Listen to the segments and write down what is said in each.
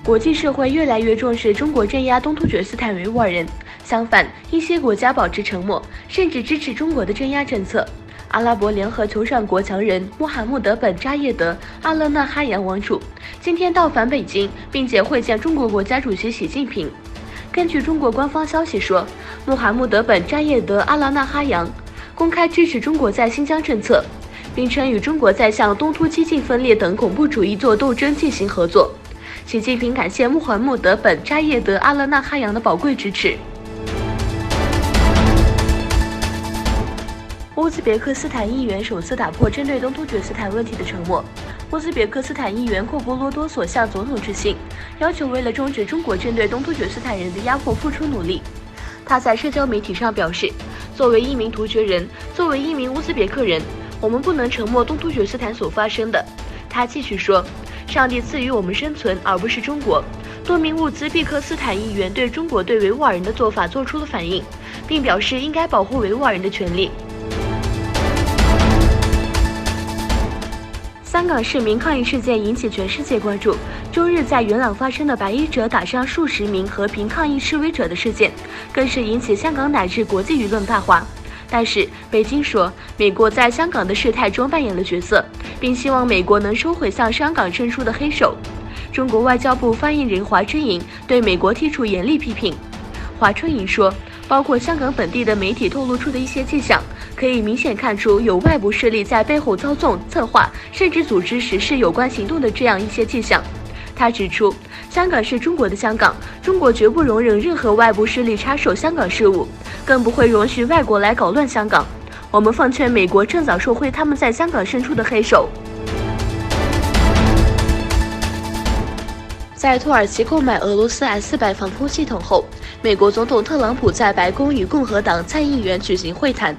国际社会越来越重视中国镇压东突厥斯坦维吾尔人，相反，一些国家保持沉默，甚至支持中国的镇压政策。阿拉伯联合酋长国强人穆罕默德本扎叶德·阿勒纳哈扬王储今天到访北京，并且会见中国国家主席习近平。根据中国官方消息说，穆罕默德本扎叶德·阿勒纳哈扬公开支持中国在新疆政策，并称与中国在向东突激进分裂等恐怖主义作斗争进行合作。习近平感谢穆罕默德本扎叶德·阿勒纳哈扬的宝贵支持。乌兹别克斯坦议员首次打破针对东突厥斯坦问题的沉默。乌兹别克斯坦议员库布罗多索向总统致信，要求为了终止中国针对东突厥斯坦人的压迫付出努力。他在社交媒体上表示，作为一名突厥人，作为一名乌兹别克人，我们不能沉默东突厥斯坦所发生的。他继续说，上帝赐予我们生存，而不是中国。多名乌兹别克斯坦议员对中国对维吾尔人的做法做出了反应，并表示应该保护维吾尔人的权利。香港市民抗议事件引起全世界关注。周日在元朗发生的白衣者打伤数十名和平抗议示威者的事件，更是引起香港乃至国际舆论大哗。但是，北京说，美国在香港的事态中扮演了角色，并希望美国能收回向香港伸出的黑手。中国外交部发言人华春莹对美国提出严厉批评。华春莹说，包括香港本地的媒体透露出的一些迹象，可以明显看出有外部势力在背后操纵、策划，甚至组织实施有关行动的这样一些迹象。他指出，香港是中国的香港，中国绝不容忍任何外部势力插手香港事务，更不会容许外国来搞乱香港。我们奉劝美国趁早收回他们在香港伸出的黑手。在土耳其购买俄罗斯 S-400防空系统后，美国总统特朗普在白宫与共和党参议员举行会谈，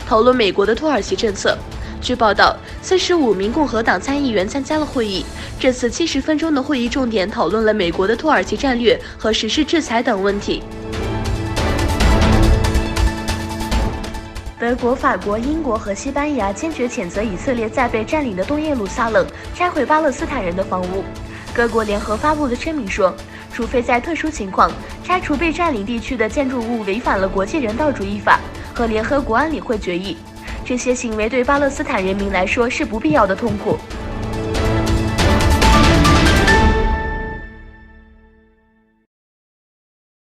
讨论美国的土耳其政策。据报道，45名共和党参议员参加了会议。这次70分钟的会议重点讨论了美国的土耳其战略和实施制裁等问题。德国、法国、英国和西班牙坚决谴责以色列在被占领的东耶路撒冷拆毁巴勒斯坦人的房屋。各国联合发布了声明说，除非在特殊情况，拆除被占领地区的建筑物违反了国际人道主义法和联合国安理会决议。这些行为对巴勒斯坦人民来说是不必要的痛苦。